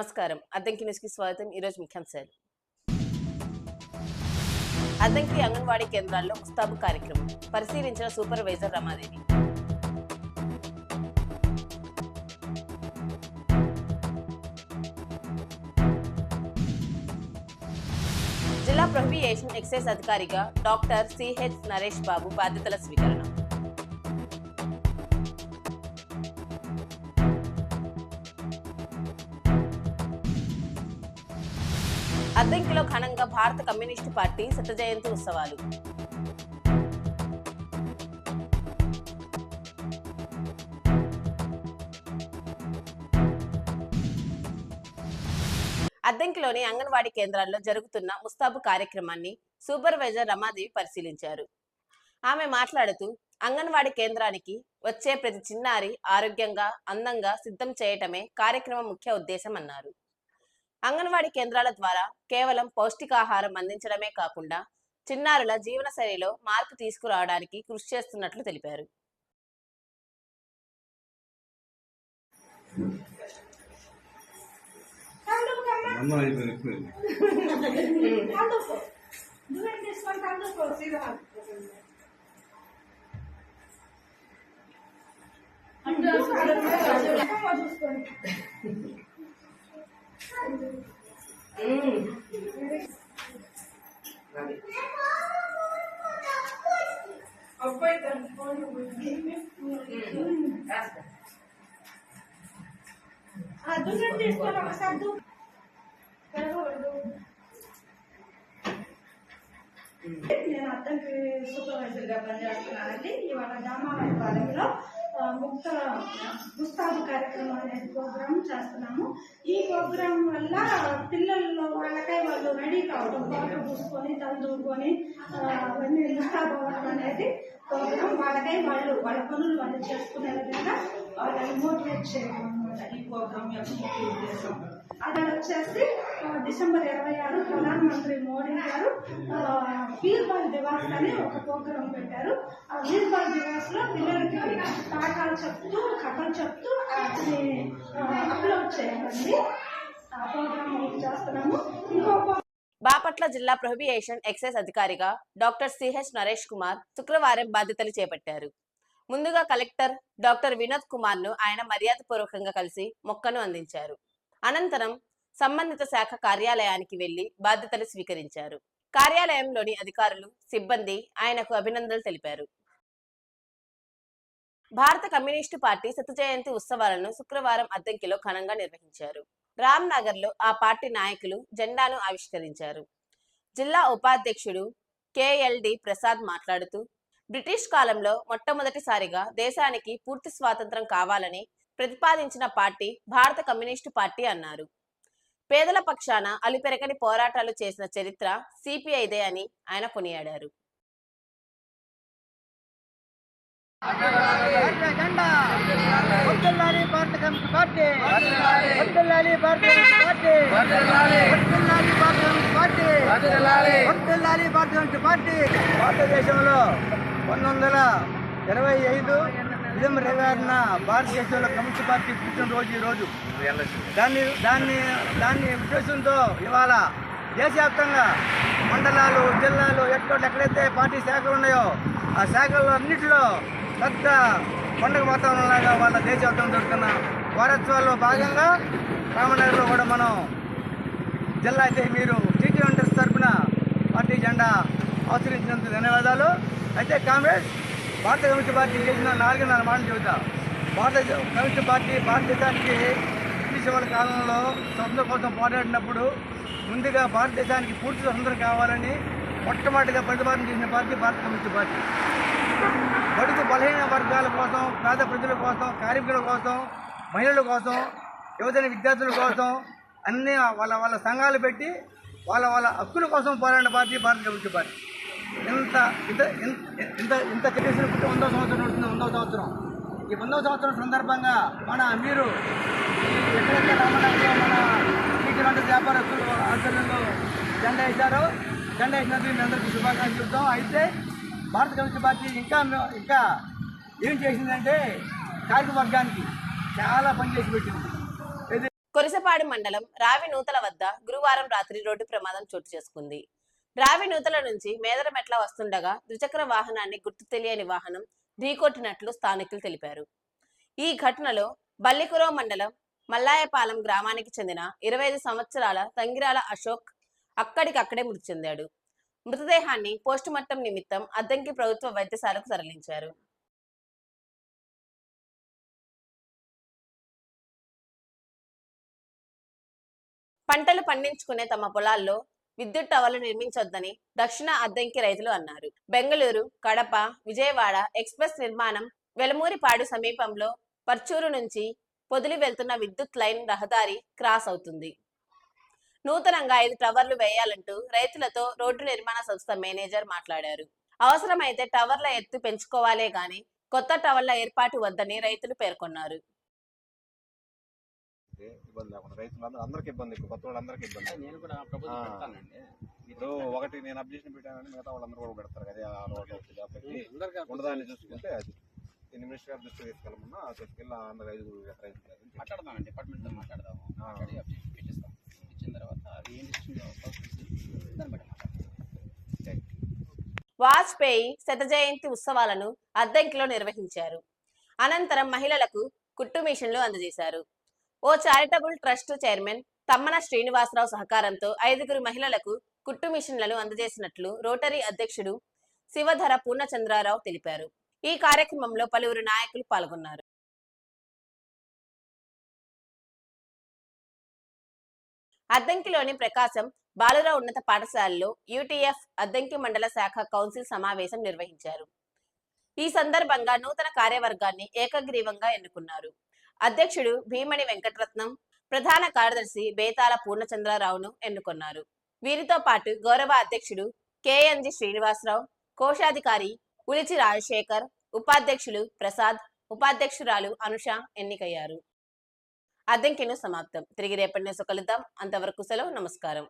నమస్కారం. అద్దంకి న్యూస్‌కి స్వాగతం. ఈరోజు ముఖ్యాంశాలు. అద్దంకి అంగన్వాడీ కేంద్రాల్లో ముస్తాబు కార్యక్రమం పరిశీలించిన సూపర్వైజర్ రమాదేవి. జిల్లా ప్రొహిబిషన్ ఎక్సైజ్ అధికారిగా డాక్టర్ సిహెచ్ నరేష్ బాబు బాధ్యతల స్వీకరణ. అద్దంకిలో ఘనంగా భారత కమ్యూనిస్టు పార్టీ శత జయంతి ఉత్సవాలు. అద్దంకిలోని అంగన్వాడీ కేంద్రాల్లో జరుగుతున్న ముస్తాబు కార్యక్రమాన్ని సూపర్వైజర్ రమాదేవి పరిశీలించారు. ఆమె మాట్లాడుతూ అంగన్వాడీ కేంద్రానికి వచ్చే ప్రతి చిన్నారి ఆరోగ్యంగా అందంగా సిద్ధం చేయటమే కార్యక్రమం ముఖ్య ఉద్దేశం అన్నారు. అంగన్వాడీ కేంద్రాల ద్వారా కేవలం పౌష్టికాహారం అందించడమే కాకుండా చిన్నారుల జీవనశైలిలో మార్పు తీసుకురావడానికి కృషి చేస్తున్నట్లు తెలిపారు. నేను అద్దంకి సూపర్వైజర్గా పనిచేస్తున్నానండి. ఇవాళ దామావళి పాలెంలో ముస్తాబు కార్యక్రమం అనేది ప్రోగ్రామ్ చేస్తున్నాము. ఈ ప్రోగ్రాం వల్ల పిల్లల్లో వాళ్ళకై వాళ్ళు రెడీ కావడం, వాటర్ పూసుకొని తలదూరుకొని అవన్నీ ముస్తాబు అవ్వడం అనేది ప్రోగ్రాం. వాళ్ళకై వాళ్ళు వాళ్ళ పనులు వాళ్ళు చేసుకునే విధంగా వాళ్ళని మోటివేట్ చేయడం అనమాట ఈ ప్రోగ్రాం యొక్క ముఖ్య ఉద్దేశం. అది వచ్చేసి డిసెంబర్ 26 ప్రధానమంత్రి మోడీ గారు వీర్బాల్ దివాస్ అని ఒక ప్రోగ్రాం పెట్టారు. ఆ వీర్బాల్ దివాస్ లో పిల్లలకి పాఠాలు చెప్తూ కథలు చెప్తూ అది అప్లోడ్ చేయాలండి. ఆ ప్రోగ్రాం చేస్తున్నాము. బాపట్ల జిల్లా ప్రొహిబిషన్ ఎక్సైజ్ అధికారిగా డాక్టర్ సిహెచ్ నరేష్ కుమార్ శుక్రవారం బాధ్యతలు చేపట్టారు. ముందుగా కలెక్టర్ డాక్టర్ వినోద్ కుమార్ ను ఆయన మర్యాదపూర్వకంగా కలిసి మొక్కను అందించారు. అనంతరం సంబంధిత శాఖ కార్యాలయానికి వెళ్లి బాధ్యతలు స్వీకరించారు. కార్యాలయంలోని అధికారులు సిబ్బంది ఆయనకు అభినందనలు తెలిపారు. భారత కమ్యూనిస్టు పార్టీ శత జయంతి ఉత్సవాలను శుక్రవారం అద్దంకిలో ఘనంగా నిర్వహించారు. రామ్ నగర్ లో ఆ పార్టీ నాయకులు జెండాను ఆవిష్కరించారు. జిల్లా ఉపాధ్యక్షుడు కేఎల్డి ప్రసాద్ మాట్లాడుతూ బ్రిటిష్ కాలంలో మొట్టమొదటిసారిగా దేశానికి పూర్తి స్వాతంత్రం కావాలని ప్రతిపాదించిన పార్టీ భారత కమ్యూనిస్టు పార్టీ అన్నారు. పేదల పక్షాన అలుపెరగని పోరాటాలు చేసిన చరిత్ర సిపిఐదే అని ఆయన కొనియాడారు. భారతదేశంలో 1925 డిసెంబర్ 26న భారతదేశంలో కమ్యూనిస్ట్ పార్టీ పుట్టినరోజు ఈరోజు. దాన్ని ఉద్దేశంతో ఇవాళ దేశవ్యాప్తంగా మండలాలు, జిల్లాలు ఎక్కడైతే పార్టీ శాఖలు ఉన్నాయో ఆ శాఖల్లో అన్నింటిలో పెద్ద పండుగ వాతావరణంలాగా వాళ్ళ దేశవ్యాప్తంగా జరుగుతున్న వారోత్సవాల్లో భాగంగా రామనగర్లో కూడా మనం జిల్లా అయితే మీరు టీటీ వెంటర్స్ తరఫున పార్టీ జెండా ఆచరించినందుకు ధన్యవాదాలు. అయితే కామ్రేడ్, భారత కమ్యూనిస్ట్ పార్టీ చేసిన 4 మాటలు చెబుతా. భారత కమ్యూనిస్ట్ పార్టీ భారతదేశానికి బ్రిటిష్ వాళ్ళ కాలంలో స్వతంత్రం కోసం పోరాడినప్పుడు ముందుగా భారతదేశానికి పూర్తి స్వతంత్రం కావాలని మొట్టమొదటిగా ప్రతిపాదన చేసిన పార్టీ భారత కమ్యూనిస్ట్ పార్టీ. బడుగు బలహీన వర్గాల కోసం, పేద ప్రజల కోసం, కార్మికుల కోసం, మహిళల కోసం, యువజన విద్యార్థుల కోసం అన్ని వాళ్ళ సంఘాలు పెట్టి వాళ్ళ హక్కుల కోసం పోరాడిన పార్టీ భారత కమ్యూనిస్ట్ పార్టీ. ఇంత చేసిన 100వ సంవత్సరం ఉంటుంది. 100వ సంవత్సరం ఈ 100వ సంవత్సరం సందర్భంగా మీరు ఎక్కడెక్కడ రామనగర్లో మన టీటీ వంట వ్యాపారస్తులు ఆధ్వర్యంలో జెండా వేశారో, జెండా వేసినందుకు మీ అందరికీ శుభాకాంక్షలు చెప్తాం. అయితే భారత కమ్యూనిస్ట్ పార్టీ ఇంకా ఏం చేసిందంటే కార్మిక వర్గానికి చాలా పని చేసి పెట్టింది. కొరిసపాడు మండలం రావినూతల వద్ద గురువారం రాత్రి రోడ్డు ప్రమాదం చోటు చేసుకుంది. రావినూతల నుంచి మేదరమెట్ల వస్తుండగా ద్విచక్ర వాహనాన్ని గుర్తు తెలియని వాహనం ఢీకొట్టినట్లు స్థానికులు తెలిపారు. ఈ ఘటనలో బల్లికురవ మండలం మల్లాయపాలెం గ్రామానికి చెందిన 25 సంవత్సరాల తంగిరాల అశోక్ అక్కడికక్కడే మృతి చెందాడు. మృతదేహాన్ని పోస్టుమార్టం నిమిత్తం అద్దంకి ప్రభుత్వ వైద్యశాలకు తరలించారు. పంటలు పండించుకునే తమ పొలాల్లో విద్యుత్ టవర్లు నిర్మించొద్దని దక్షిణ అద్దంకి రైతులు అన్నారు. బెంగళూరు, కడప, విజయవాడ ఎక్స్ప్రెస్ నిర్మాణం వెలమూరిపాడు సమీపంలో పర్చూరు నుంచి పొదిలి వెళ్తున్న విద్యుత్ లైన్ రహదారి క్రాస్ అవుతుంది. నూతనంగా 5 టవర్లు వేయాలంటూ రైతులతో రోడ్డు నిర్మాణ సంస్థ మేనేజర్ మాట్లాడారు. అవసరమైతే టవర్ల ఎత్తు పెంచుకోవాలే గాని కొత్త టవర్ల ఏర్పాటు వద్దని రైతులు పేర్కొన్నారు. ఇబ్బంది లేకుండా రైతులందరూ అందరికి ఇబ్బంది, కొత్త వాళ్ళందరికీ ఇబ్బంది. నేను కూడా ప్రభుత్వం పెడతానండి. ఇప్పుడు ఒకటి నేను అబ్జెక్షన్ పెట్టానని మిగతా వాళ్ళందరూ కూడా పెడతారు కదా, అలవాటు అవుతుంది కాబట్టి ఉన్నదాన్ని చూసుకుంటే అది మినిస్టర్ గారి దృష్టి తీసుకెళ్ళమన్నా తీసుకెళ్ళి అందరూ 5 మాట్లాడదాం, డిపార్ట్మెంట్తో మాట్లాడదాము, మాట్లాడి అబ్జెక్షన్ పెట్టిస్తాం. ఇచ్చిన తర్వాత అది ఏం డిసిషన్ దాన్ని బట్టి మాట్లాడతాం. వాజ్పేయి శత జయంతి ఉత్సవాలను అద్దంకిలో నిర్వహించారు. అనంతరం మహిళలకు కుట్టు మిషన్లు అందజేశారు. ఓ charitable trust chairman Tammana Srinivasarao సహకారంతో 5 మహిళలకు కుట్టు మిషన్లను అందజేసినట్లు రోటరీ అధ్యక్షుడు శివధర పూర్ణచంద్రారావు తెలిపారు. ఈ కార్యక్రమంలో పలువురు నాయకులు పాల్గొన్నారు. అద్దంకిలోని ప్రకాశం బాలుర ఉన్నత పాఠశాలలో యూటీఎఫ్ అద్దంకి మండల శాఖ కౌన్సిల్ సమావేశం నిర్వహించారు. ఈ సందర్భంగా నూతన కార్యవర్గాన్ని ఏకగ్రీవంగా ఎన్నుకున్నారు. అధ్యక్షుడు భీమణి వెంకటరత్నం, ప్రధాన కార్యదర్శి బేతాల పూర్ణచంద్రరావును ఎన్నుకున్నారు. వీరితో పాటు గౌరవ అధ్యక్షుడు కేఎన్జి శ్రీనివాసరావు, కోశాధికారి ఉలిచి రాజశేఖర్, ఉపాధ్యక్షులు ప్రసాద్, ఉపాధ్యక్షురాలు అనుష ఎన్నికయ్యారు. అద్దంకి న్యూస్ సమాప్తం. తిరిగి రేపటి న్యూస్ కలుద్దాం. అంతవరకు సెలవు. నమస్కారం.